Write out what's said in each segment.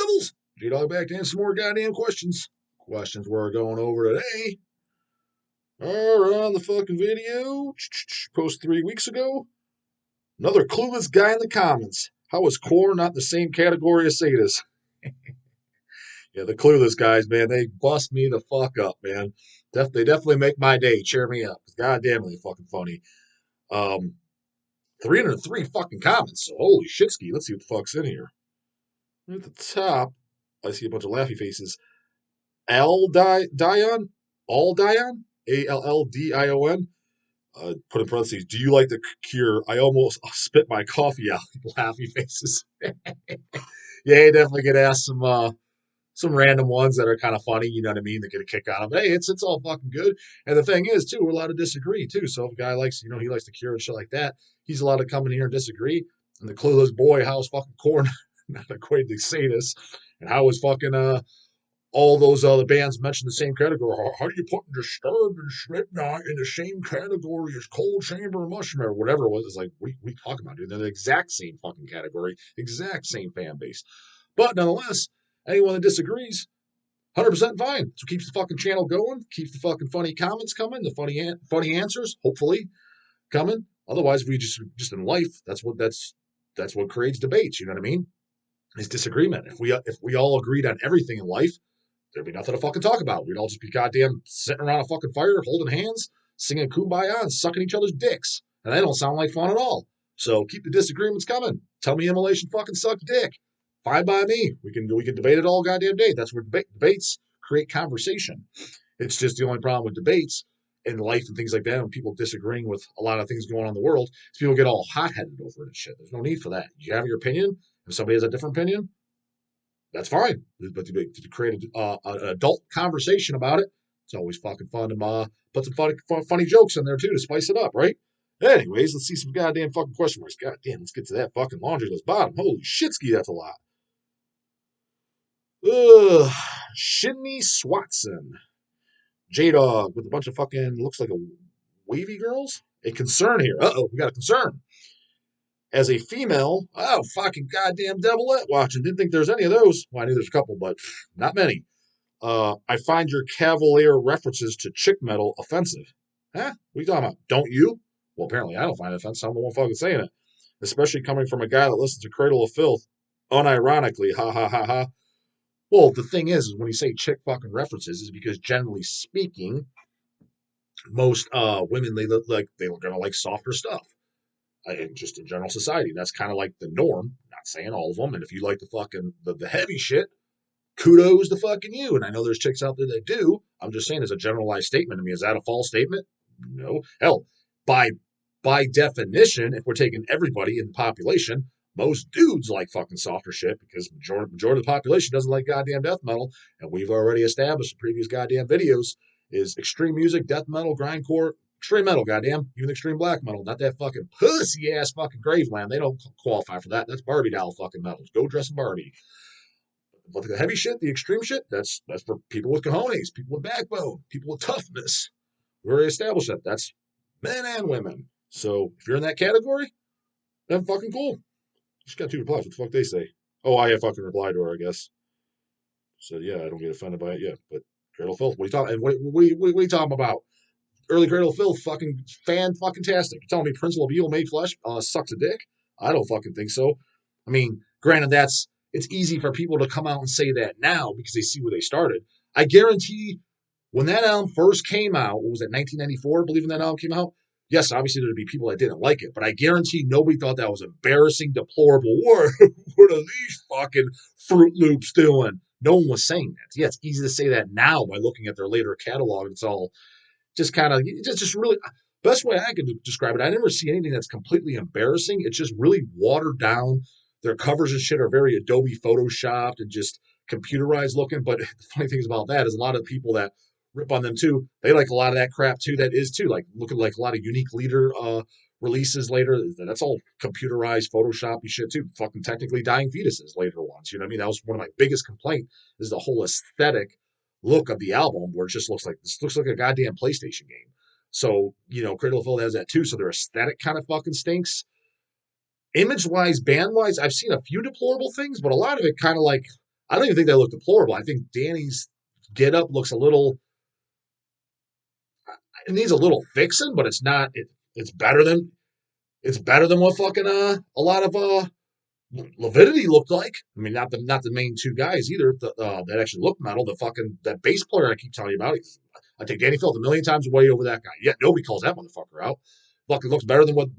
Devils? J-Dog back to answer some more goddamn questions. Questions we're going over today are on the fucking video. Post 3 weeks ago. Another clueless guy in the comments. How is core not the same category as Sadis? Yeah, the clueless guys, man, they bust me the fuck up, man. They definitely make my day. Cheer me up. God damn, they fucking funny. 303 fucking comments. So holy shitski. Let's see what the fuck's in here. At the top, I see a bunch of laughy faces. Dion? Dion? Alldion? Put in parentheses, do you like the cure? I almost spit my coffee out. Laughy faces. Yeah, you definitely get asked some random ones that are kind of funny, you know what I mean? They get a kick out of it. Hey, it's all fucking good. And the thing is, too, we're allowed to disagree, too. So if a guy likes, he likes the cure and shit like that, he's allowed to come in here and disagree. And the clueless boy, how is fucking corn not equated to sadist? And how is fucking all those other bands mentioned the same category? How do you put Disturbed and Slipknot in the same category as Cold Chamber and Mushroom or whatever it was? It's like, what are you talking about, dude? They're the exact same fucking category, exact same fan base. But nonetheless, anyone that disagrees, 100% fine. So keeps the fucking channel going, keeps the fucking funny comments coming, the funny answers, hopefully, coming. Otherwise, we just in life, that's what creates debates. You know what I mean? Is disagreement. If we all agreed on everything in life, there'd be nothing to fucking talk about. We'd all just be goddamn sitting around a fucking fire, holding hands, singing Kumbaya, and sucking each other's dicks. And that don't sound like fun at all. So keep the disagreements coming. Tell me immolation fucking sucks dick. Fine by me. We can debate it all goddamn day. That's where debates create conversation. It's just the only problem with debates in life and things like that, and people disagreeing with a lot of things going on in the world, is people get all hot-headed over it and shit. There's no need for that. You have your opinion. If somebody has a different opinion, that's fine. But to create an adult conversation about it, it's always fucking fun to put some funny jokes in there too to spice it up, right? Anyways, let's see some goddamn fucking question marks. Goddamn, let's get to that fucking laundry list bottom. Holy shitski, that's a lot. Ugh. Shinny Swatson. J-Dog with a bunch of fucking, looks like a wavy girls. A concern here. Uh-oh, we got a concern. As a female, oh, fucking goddamn devilette watching. Didn't think there's any of those. Well, I knew there's a couple, but not many. I find your cavalier references to chick metal offensive. Huh? What are you talking about? Don't you? Well, apparently I don't find it offensive. I'm the one fucking saying it. Especially coming from a guy that listens to Cradle of Filth. Unironically, ha ha ha ha. Well, the thing is when you say chick fucking references, is because generally speaking, most women, they're gonna like softer stuff. And just in general society, that's kind of like the norm. Not saying all of them. And if you like the fucking the heavy shit, kudos to fucking you. And I know there's chicks out there that do. I'm just saying as a generalized statement. I mean, is that a false statement? No. Hell, by definition, if we're taking everybody in the population, most dudes like fucking softer shit because majority of the population doesn't like goddamn death metal. And we've already established in previous goddamn videos is extreme music, death metal, grindcore, extreme metal, goddamn, even extreme black metal, not that fucking pussy ass fucking Graveland. They don't qualify for that. That's Barbie doll fucking metals. Go dress a Barbie. But the heavy shit, the extreme shit, that's for people with cojones, people with backbone, people with toughness. We already established that. That's men and women. So if you're in that category, then fucking cool. Just got 2 replies. What the fuck they say? Oh, I have fucking replied to her, I guess. So yeah, I don't get offended by it yet. But Cradle Filth, what are you talking? And what are you talking about? Early Cradle Filth, fucking fan-fucking-tastic. You're telling me Principle of Evil Made Flesh sucks a dick? I don't fucking think so. I mean, granted, it's easy for people to come out and say that now because they see where they started. I guarantee when that album first came out, what was it, 1994, I believe when that album came out? Yes, obviously there'd be people that didn't like it, but I guarantee nobody thought that was embarrassing, deplorable. What are these fucking Fruit Loops doing? No one was saying that. Yeah, it's easy to say that now by looking at their later catalog. It's all just kind of just really best way I could describe it. I never see anything that's completely embarrassing. It's just really watered down. Their covers and shit are very Adobe Photoshopped and just computerized looking. But the funny things about that is a lot of people that rip on them too, they like a lot of that crap too. That is too, like looking like a lot of unique leader releases later. That's all computerized, photoshoppy shit too. Fucking technically dying fetuses later ones. You know what I mean? That was one of my biggest complaint is the whole aesthetic look of the album where it just looks like a goddamn PlayStation game. So, Cradle of Filth has that too. So their aesthetic kind of fucking stinks. Image-wise, band-wise, I've seen a few deplorable things, but a lot of it kind of like, I don't even think they look deplorable. I think Danny's get up looks a little. It needs a little fixing, but it's not. It's better than what fucking a lot of Levidity looked like. I mean, not the main two guys either that actually look metal. The fucking that bass player I keep telling you about. I take Danny Filth a million times way over that guy. Yet nobody calls that motherfucker out. Fucking looks better than what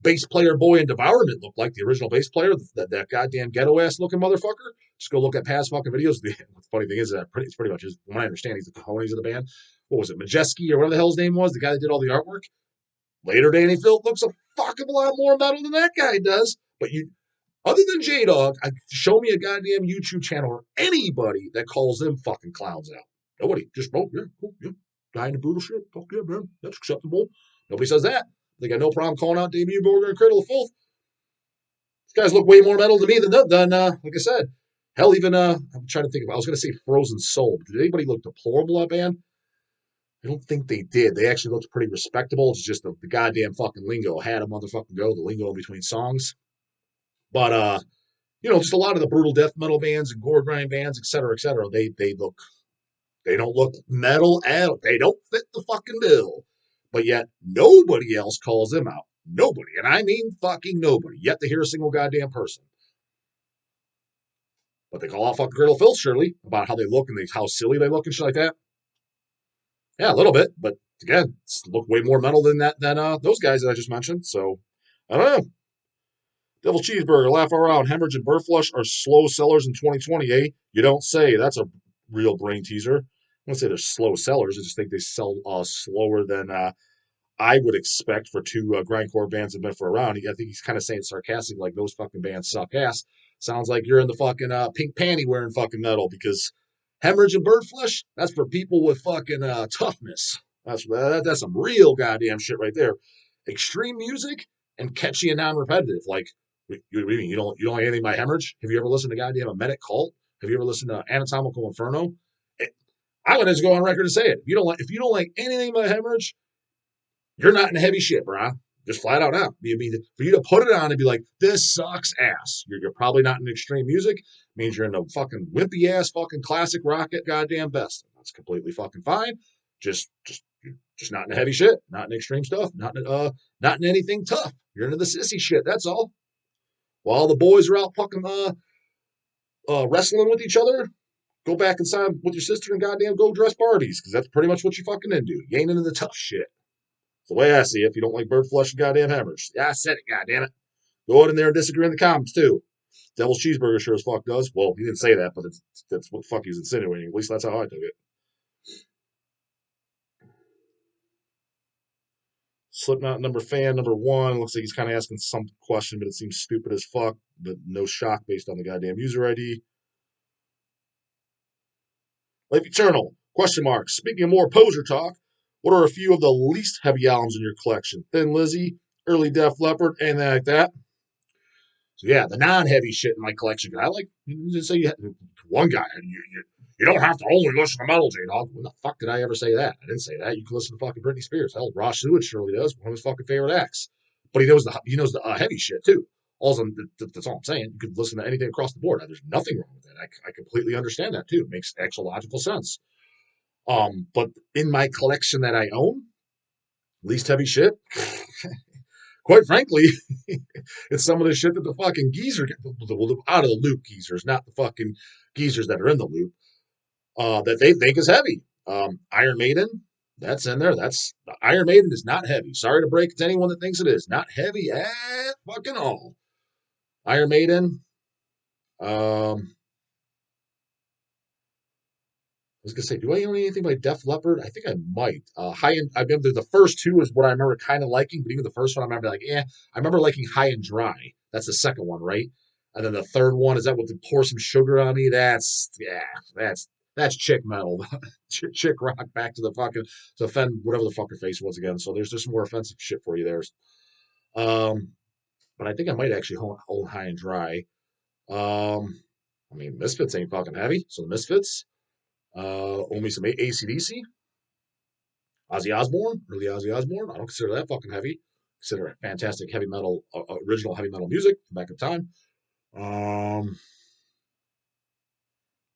bass player boy in Devourment looked like. The original bass player, that goddamn ghetto ass looking motherfucker. Just go look at past fucking videos. The funny thing is that it's pretty much, from what I understand, he's the cojones of the band. What was it, Majeski or whatever the hell his name was? The guy that did all the artwork. Later, Danny Filth looks a fucking lot more metal than that guy does. But other than J-Dog, show me a goddamn YouTube channel or anybody that calls them fucking clowns out. Nobody. Just, yeah, cool, yeah. Guy in the brutal shit. Fuck yeah, man. That's acceptable. Nobody says that. They got no problem calling out Debut Burger and Cradle of Filth. These guys look way more metal to me than like I said. Hell, even, I'm trying to think of, I was going to say Frozen Soul. Did anybody look deplorable, that band? I don't think they did. They actually looked pretty respectable. It's just the goddamn fucking lingo had a motherfucking go, the lingo in between songs. But, just a lot of the brutal death metal bands and gore grind bands, et cetera, they don't look metal at all. They don't fit the fucking bill. But yet nobody else calls them out. Nobody. And I mean fucking nobody. Yet to hear a single goddamn person. But they call out fucking Cradle of Filth, surely, about how they look and how silly they look and shit like that. Yeah, a little bit. But again, look way more metal than those guys that I just mentioned. So, I don't know. Devil Cheeseburger, laugh around. Hemorrhage and Bird Flush are slow sellers in 2020, eh? You don't say. That's a real brain teaser. I wouldn't say they're slow sellers. I just think they sell slower than I would expect for two grindcore bands that have been for around. I think he's kind of saying sarcastic, like those fucking bands suck ass. Sounds like you're in the fucking pink panty wearing fucking metal, because Hemorrhage and Bird Flesh, that's for people with fucking toughness. That's some real goddamn shit right there. Extreme music and catchy and non-repetitive. Like, you don't like anything by Hemorrhage? Have you ever listened to goddamn Emetic Cult? Have you ever listened to Anatomical Inferno? I'm gonna just go on record and say it. If you don't like anything by Hemorrhage, you're not in heavy shit, brah. Just flat out out. For you to put it on and be like, this sucks ass. You're probably not in extreme music. It means you're in the fucking wimpy ass fucking classic rock at goddamn best. That's completely fucking fine. Just not in the heavy shit. Not in extreme stuff. Not in anything tough. You're into the sissy shit. That's all. While the boys are out fucking wrestling with each other, go back inside with your sister and goddamn go dress Barbies, because that's pretty much what you fucking into. You ain't into the tough shit. The way I see it, if you don't like Bird Flush and goddamn Hemorrhage. Yeah, I said it, goddamn it. Go in there and disagree in the comments, too. Devil's Cheeseburger sure as fuck does. Well, he didn't say that, but that's what the fuck he's insinuating. At least that's how I took it. Slipknot fan number 1. Looks like he's kind of asking some question, but it seems stupid as fuck. But no shock based on the goddamn user ID. Life Eternal, question mark. Speaking of more poser talk, what are a few of the least heavy albums in your collection? Thin Lizzy, early Def Leppard, anything like that? So yeah, the non-heavy shit in my collection. I like, you say you have, one guy, you don't have to only listen to metal, J-Dog. When the fuck did I ever say that? I didn't say that. You can listen to fucking Britney Spears. Hell, Raw Sewage surely does. One of his fucking favorite acts. But he knows the heavy shit too. That's all I'm saying. You could listen to anything across the board. There's nothing wrong with that. I completely understand that too. It makes actual logical sense. But in my collection that I own, least heavy shit, quite frankly, it's some of the shit that the fucking geezer get, the out of the loop geezers, not the fucking geezers that are in the loop, that they think is heavy. Iron Maiden, that's in there. Iron Maiden is not heavy. Sorry to break it to anyone that thinks it is. Not heavy at fucking all. Iron Maiden. I was gonna say, do I own anything by Def Leppard? I think I might. I remember the first two is what I remember kind of liking, but even the first one I remember like, I remember liking High and Dry. That's the second one, right? And then the third one is that with the Pour Some Sugar on Me. That's chick metal, chick rock. Back to the fucking to offend whatever the fuck her face was again. So there's just some more offensive shit for you there. But I think I might actually own High and Dry. I mean, Misfits ain't fucking heavy, so the Misfits. Owe me some AC/DC. Ozzy Osbourne, early Ozzy Osbourne. I don't consider that fucking heavy. Consider it fantastic heavy metal, original heavy metal music from back in time.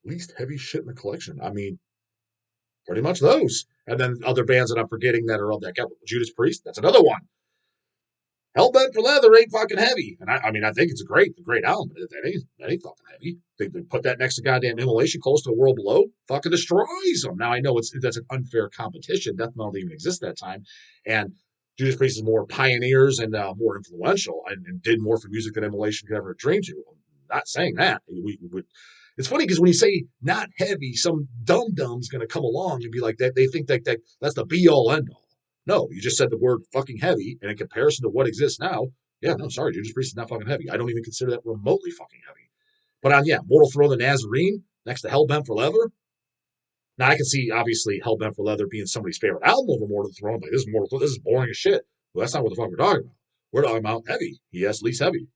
Least heavy shit in the collection. I mean, pretty much those. And then other bands that I'm forgetting that are of that category. Judas Priest, that's another one. Hellbent for Leather ain't fucking heavy. And I mean, I think it's a great album, but that ain't fucking heavy. They put that next to goddamn Immolation, Close to the World Below, fucking destroys them. Now, I know that's an unfair competition. Death metal didn't even exist that time. And Judas Priest is more pioneers and more influential and did more for music than Immolation could ever dream to. I'm not saying that. It's funny because when you say not heavy, some dum-dum's going to come along and be like that. They think that that's the be-all, end-all. No, you just said the word fucking heavy, and in comparison to what exists now, yeah, no, sorry, Judas Priest is not fucking heavy. I don't even consider that remotely fucking heavy. But on, yeah, Mortal Throw the Nazarene next to Hellbent for Leather. Now I can see obviously Hellbent for Leather being somebody's favorite album over Mortal Throne. Like this is boring as shit. Well, that's not what the fuck we're talking about. We're talking about heavy. Yes, least heavy.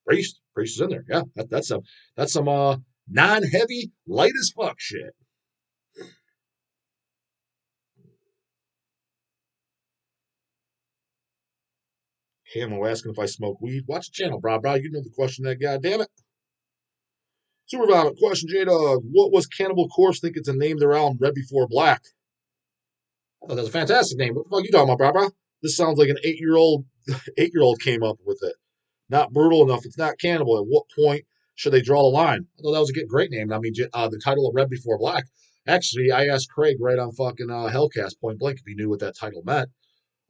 Priest is in there. Yeah, that's some non-heavy, light as fuck shit. Camo asking if I smoke weed. Watch the channel, bro. You know the question, that guy. Damn it. Super Violent question, J Dog. What was Cannibal Corpse thinking to name their album Red Before Black? I thought that was a fantastic name. What the fuck are you talking about, bro? This sounds like an 8-year-old came up with it. Not brutal enough. It's not cannibal. At what point should they draw the line? I thought that was a great name. I mean, the title of Red Before Black. Actually, I asked Craig right on fucking Hellcast point blank if he knew what that title meant.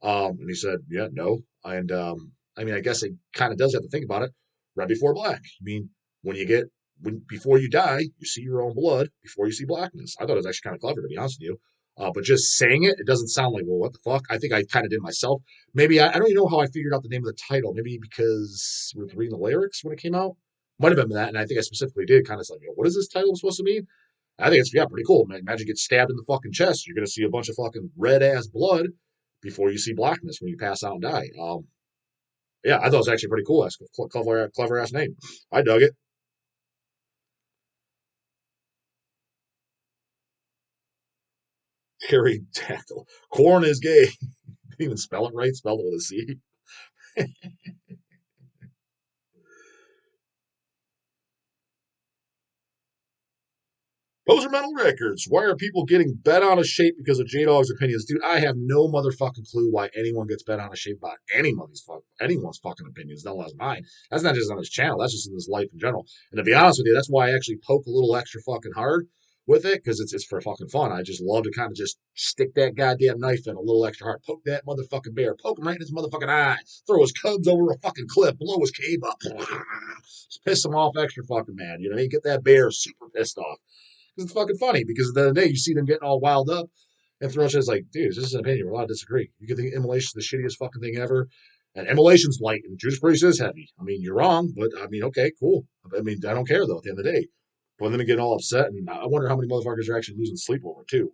And he said, yeah, no. And I mean, I guess it kind of does have to think about it. Red Before Black. I mean, before you die, you see your own blood before you see blackness. I thought it was actually kind of clever, to be honest with you. But just saying it doesn't sound like, well, what the fuck? I think I kind of did myself. Maybe I don't even know how I figured out the name of the title. Maybe because we were reading the lyrics when it came out. Might have been that, and I think I specifically did kind of like, what is this title supposed to mean? I think it's pretty cool. Man, imagine you get stabbed in the fucking chest. You're gonna see a bunch of fucking red ass blood before you see blackness when you pass out and die. Yeah, I thought it was actually pretty cool. That's a clever ass name. I dug it. Harry Tackle. Corn is gay. Didn't even spell it right. Spelled it with a C. Poser Metal Records. Why are people getting bent out of shape because of J Dog's opinions? Dude, I have no motherfucking clue why anyone gets bent out of shape by anyone's fucking opinions, no less mine. That's not just on his channel, that's just in his life in general. And to be honest with you, that's why I actually poke a little extra fucking hard with it, because it's for fucking fun. I just love to kind of just stick that goddamn knife in a little extra hard. Poke that motherfucking bear. Poke him right in his motherfucking eye. Throw his cubs over a fucking cliff. Blow his cave up. Just piss him off extra fucking mad. You know what I mean? Get that bear super pissed off. It's fucking funny because at the end of the day, you see them getting all wild up, and Thrones is like, dude, this is an opinion. We're allowed to disagree. You can think Immolation's the shittiest fucking thing ever, and Immolation's light, and Judas Priest is heavy. I mean, you're wrong, but I mean, okay, cool. I mean, I don't care though. At the end of the day, but then getting all upset, and I wonder how many motherfuckers are actually losing sleep over it too.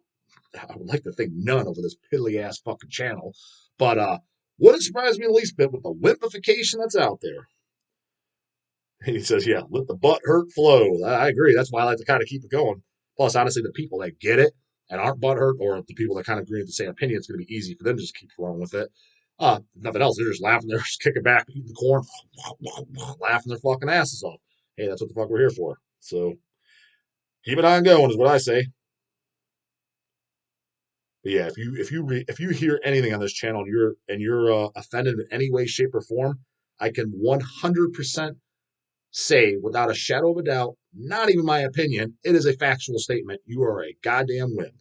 I would like to think none over this piddly ass fucking channel, but wouldn't surprise me the least bit with the wimpification that's out there. And he says, yeah, let the butt hurt flow. I agree. That's why I like to kind of keep it going. Plus, honestly, the people that get it and aren't butthurt, or the people that kind of agree with the same opinion, it's going to be easy for them to just keep flowing with it. Nothing else. They're just laughing. They're just kicking back, eating the corn, laughing their fucking asses off. Hey, that's what the fuck we're here for. So keep it on going is what I say. But yeah, if you hear anything on this channel and you're offended in any way, shape, or form, I can 100% say without a shadow of a doubt, not even my opinion, it is a factual statement. You are a goddamn wimp.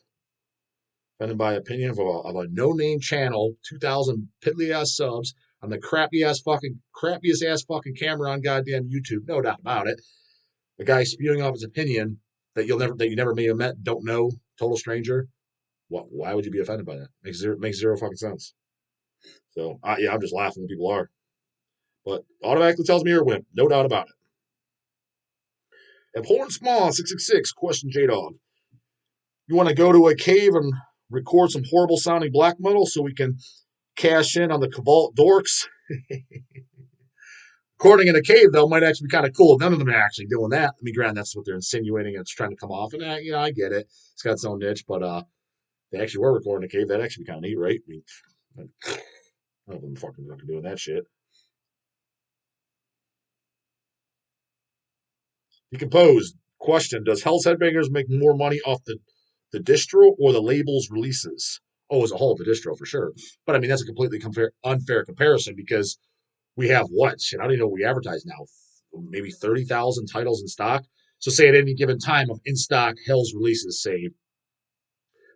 Offended by opinion of a no-name channel, 2,000 piddly ass subs on the crappiest ass fucking camera on goddamn YouTube, no doubt about it. The guy spewing off his opinion that you never may have met, don't know, total stranger. Why would you be offended by that? Makes zero fucking sense. So yeah, I'm just laughing when people are. But automatically tells me you're a wimp, no doubt about it. Abhorrent Small 666 question J Dog. You want to go to a cave and record some horrible sounding black metal so we can cash in on the Cavalt dorks? Recording in a cave, though, might actually be kind of cool. None of them are actually doing that. I mean, granted, that's what they're insinuating, and it's trying to come off. And, I get it. It's got its own niche, but they actually were recording a cave. That'd actually be kind of neat, right? I mean, I don't know what fucking fucking doing that shit. Decomposed Question: does Hell's Headbangers make more money off the distro or the label's releases? Oh, as a whole, the distro for sure. But I mean, that's a completely unfair comparison because we have what? Shit, I don't even know what we advertise now. Maybe 30,000 titles in stock. So, say at any given time of in stock Hell's releases, say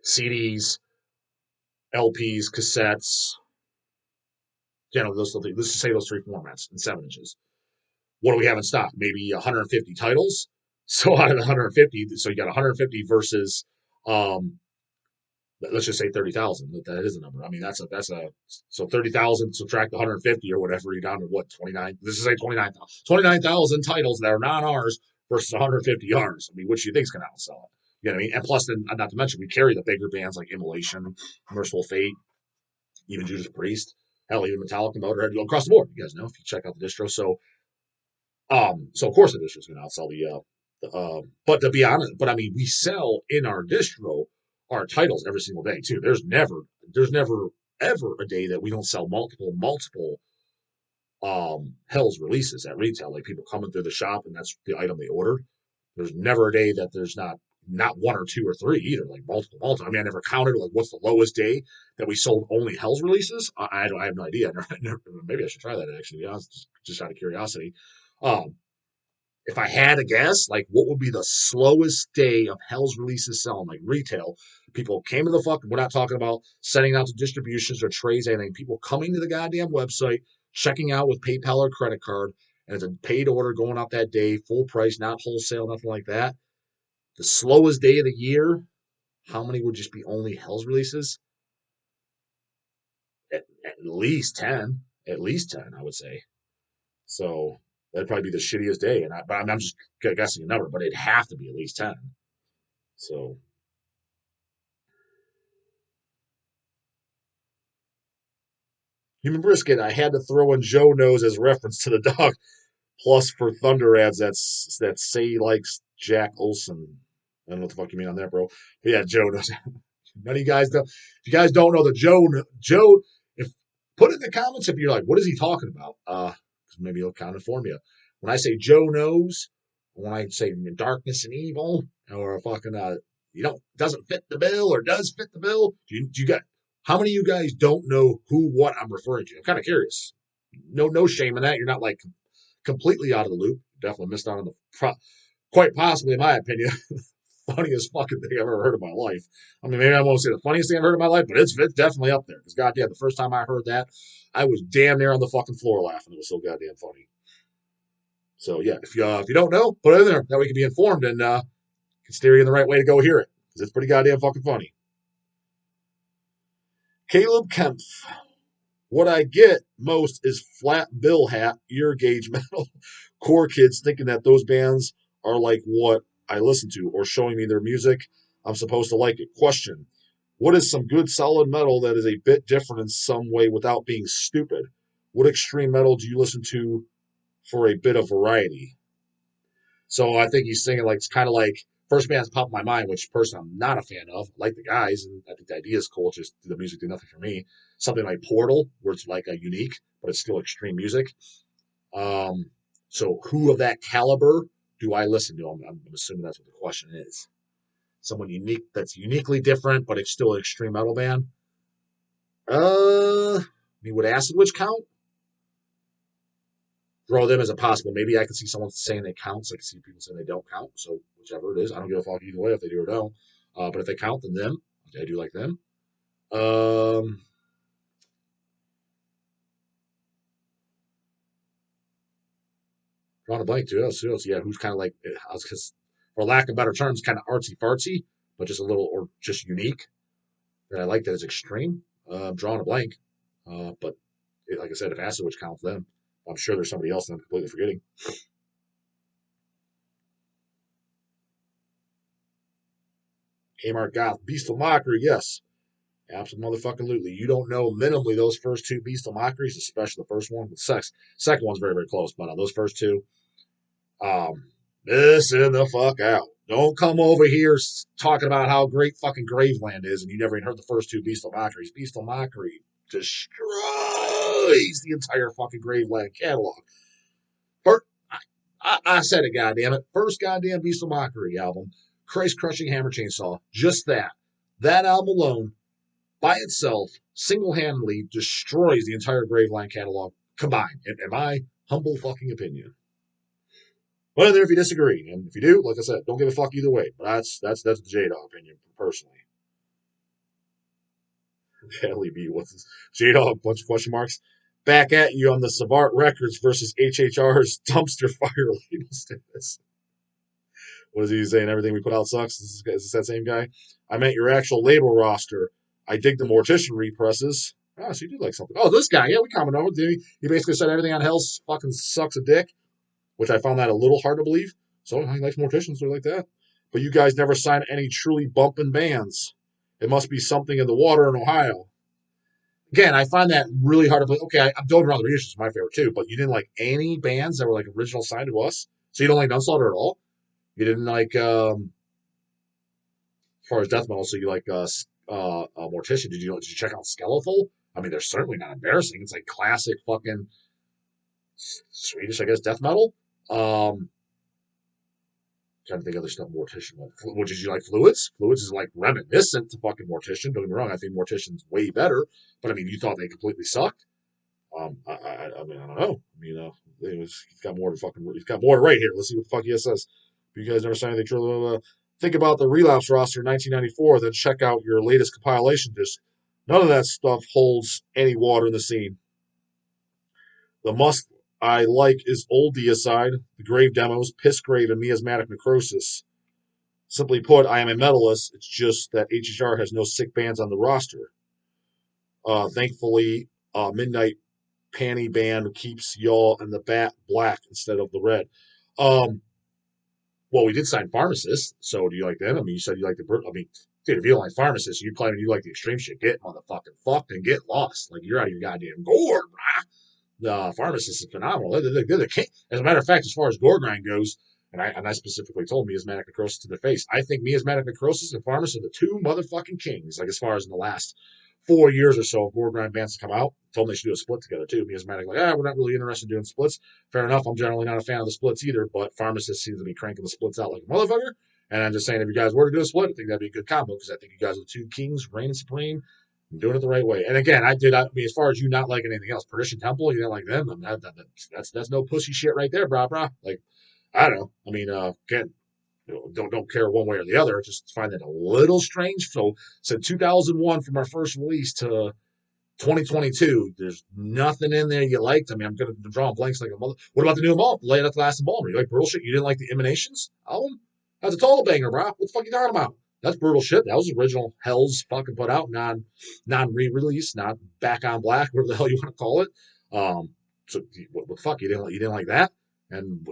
CDs, LPs, cassettes, those things. Let's just say those three formats in 7 inches. What do we have in stock? Maybe 150 titles. So out of the 150, so you got 150 versus, let's just say 30,000. That is a number. I mean, so 30,000 subtract 150 or whatever, you're down to what, 29? This is say 29,000 titles that are not ours versus 150 ours. I mean, which do you think is going to outsell it? You know what I mean? And plus, then, not to mention, we carry the bigger bands like Immolation, Merciful Fate, even Judas Priest, hell, even Metallica, Motorhead, across the board. You guys know if you check out the distro. So of course the distro is going to outsell but to be honest, but I mean, we sell in our distro our titles every single day too. There's never ever a day that we don't sell multiple Hell's releases at retail. Like people coming through the shop and that's the item they ordered. There's never a day that there's not one or two or three either, like multiple. I mean, I never counted like what's the lowest day that we sold only Hell's releases. I have no idea. Maybe I should try that actually. To be honest, just out of curiosity. Um, if I had to guess, like what would be the slowest day of Hell's releases selling, like retail? People came to the we're not talking about sending out to distributions or trades, anything. People coming to the goddamn website, checking out with PayPal or credit card, and it's a paid order going out that day, full price, not wholesale, nothing like that. The slowest day of the year, how many would just be only Hell's releases? At least 10. At least 10, I would say. So that'd probably be the shittiest day. But I'm just guessing a number, but it'd have to be at least 10. So Human Brisket, I had to throw in Joe Knows as reference to the dog. Plus for Thunder ads, that say likes Jack Olson. I don't know what the fuck you mean on that, bro. But yeah, Joe Knows. None of you guys don't. If you guys don't know the Joe, if put it in the comments if you're like, what is he talking about? Because maybe he'll kind of inform you. When I say Joe Knows, when I say darkness and evil, or fucking doesn't fit the bill or does fit the bill, do you got how many of you guys don't know what I'm referring to? I'm kind of curious. No shame in that. You're not like completely out of the loop. Definitely missed out on quite possibly, in my opinion, funniest fucking thing I've ever heard in my life. I mean, maybe I won't say the funniest thing I've heard in my life, but it's definitely up there. Because goddamn, the first time I heard that, I was damn near on the fucking floor laughing. It was so goddamn funny. So yeah, if you don't know, put it in there. That way you can be informed and can steer you in the right way to go hear it. Because it's pretty goddamn fucking funny. Caleb Kempf. What I get most is flat bill hat, ear gauge metal, core kids thinking that those bands are like what I listen to or showing me their music. I'm supposed to like it. Question: what is some good solid metal that is a bit different in some way without being stupid? What extreme metal do you listen to for a bit of variety? So I think he's singing like it's kind of like first band's popped in my mind, which person I'm not a fan of. I like the guys, and I think the idea is cool. Just the music did nothing for me. Something like Portal, where it's like a unique, but it's still extreme music. Um, so who of that caliber do I listen to? I'm assuming that's what the question is. Someone unique that's uniquely different, but it's still an extreme metal band. I mean, would Acid Witch count? Throw them as a possible. Maybe I could see someone saying they count. So I can see people saying they don't count. So whichever it is, I don't give a fuck either way if they do or don't. But if they count, then them. I do like them. Drawing a blank too. Yeah, who's kind of like, because for lack of better terms, kind of artsy fartsy, but just a little or just unique. That I like that is extreme. Drawing a blank. But like I said, if Acid Witch counts them, I'm sure there's somebody else that I'm completely forgetting. Kmart Goth, Beast of Mockery, yes. Absolutely. You don't know minimally those first two Beast of Mockeries, especially the first one. The second one's very, very close, but those first two, listen the fuck out. Don't come over here talking about how great fucking Graveland is and you never even heard the first two Beast of Mockeries. Beast of Mockery destroys the entire fucking Graveland catalog. I said it, goddammit. First goddamn Beast of Mockery album, Christ Crushing Hammer Chainsaw. Just that. That album alone, by itself, single-handedly destroys the entire Graveline catalog combined, in my humble fucking opinion. Well, there if you disagree, and if you do, like I said, don't give a fuck either way. But that's the J-Dog opinion, personally. Kelly B, what's this? J-Dog, bunch of question marks. Back at you on the Savart Records versus HHR's dumpster fire label status. What is he saying? Everything we put out sucks? Is this that same guy? I meant your actual label roster. I dig the Mortician represses. Oh, so you do like something. Oh, this guy. Yeah, we commented on it. He basically said everything on Hell's fucking sucks a dick, which I found that a little hard to believe. So he likes Morticians, so like that. But you guys never signed any truly bumping bands. It must be something in the water in Ohio. Again, I find that really hard to believe. Okay, I'm Don't Around the Reasons is my favorite too, but you didn't like any bands that were like original signed to us? So you don't like Gunslaughter at all? You didn't like, as far as death metal, so you like Mortician. Did you check out Skeletal? I mean, they're certainly not embarrassing. It's like classic fucking Swedish, I guess, death metal. Trying to think of other stuff Mortician. What did you like? Fluids? Fluids is like reminiscent to fucking Mortician. Don't get me wrong. I think Mortician's way better. But I mean, you thought they completely sucked. I mean, I don't know. I mean, he's got more to write here. Let's see what the fuck he says. If you guys never signed anything true, think about the Relapse roster in 1994, then check out your latest compilation disc. None of that stuff holds any water in the scene. The must I like is Old Deicide, the Grave Demos, Piss Grave, and Miasmatic Necrosis. Simply put, I am a metalist. It's just that HHR has no sick bands on the roster. Thankfully, Midnight Panty Band keeps y'all in the bat black instead of the red. Well, we did sign Pharmacist, so do you like them? I mean, you said you like the. I mean, dude, if you don't like Pharmacist, you claim you like the extreme shit. Get motherfucking fucked and get lost. Like you're out of your goddamn gourd, brah. The Pharmacist is phenomenal. They're the king. As a matter of fact, as far as gore grind goes, and I specifically told Miasmatic Necrosis to their face, I think Miasmatic Necrosis and Pharmacist are the two motherfucking kings. Like as far as in the last 4 years or so of gore grind bands to come out, told them they should do a split together too. Miasmatic like, we're not really interested in doing splits. Fair enough. I'm generally not a fan of the splits either, but Pharmacist seems to be cranking the splits out like a motherfucker. And I'm just saying, if you guys were to do a split, I think that'd be a good combo because I think you guys are the two kings, reigning supreme. I'm doing it the right way. And again, I mean, as far as you not liking anything else, Perdition Temple, you didn't like them. I mean, that's no pussy shit right there, brah. Like, I don't know. I mean, again, don't care one way or the other. Just find that a little strange. So 2001 from our first release to 2022, there's nothing in there you liked. I mean, I'm going to draw blanks like a mother. What about the new Embalm? Lay It At the Last Embalmer. You like brutal shit? You didn't like the Emanations album? That's a total banger, bro. What the fuck you talking about? That's brutal shit. That was original Hell's fucking put out, non re-release, not back on black, whatever the hell you want to call it. So what the fuck? You didn't like that? And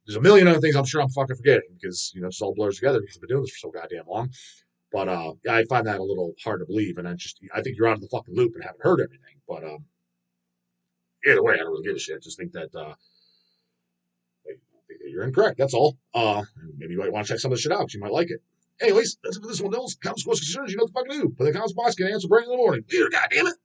there's a million other things I'm sure I'm fucking forgetting because it just all blurs together because I've been doing this for so goddamn long. But I find that a little hard to believe, and I think you're out of the fucking loop and haven't heard everything. But either way, I don't really give a shit. I just think that you're incorrect. That's all. Maybe you might want to check some of this shit out. You might like it. Anyways, that's what this one knows. Comments, questions, concerns, you know what the fuck to do. Put in the comments box, get an answer bright in the morning. Later, goddammit.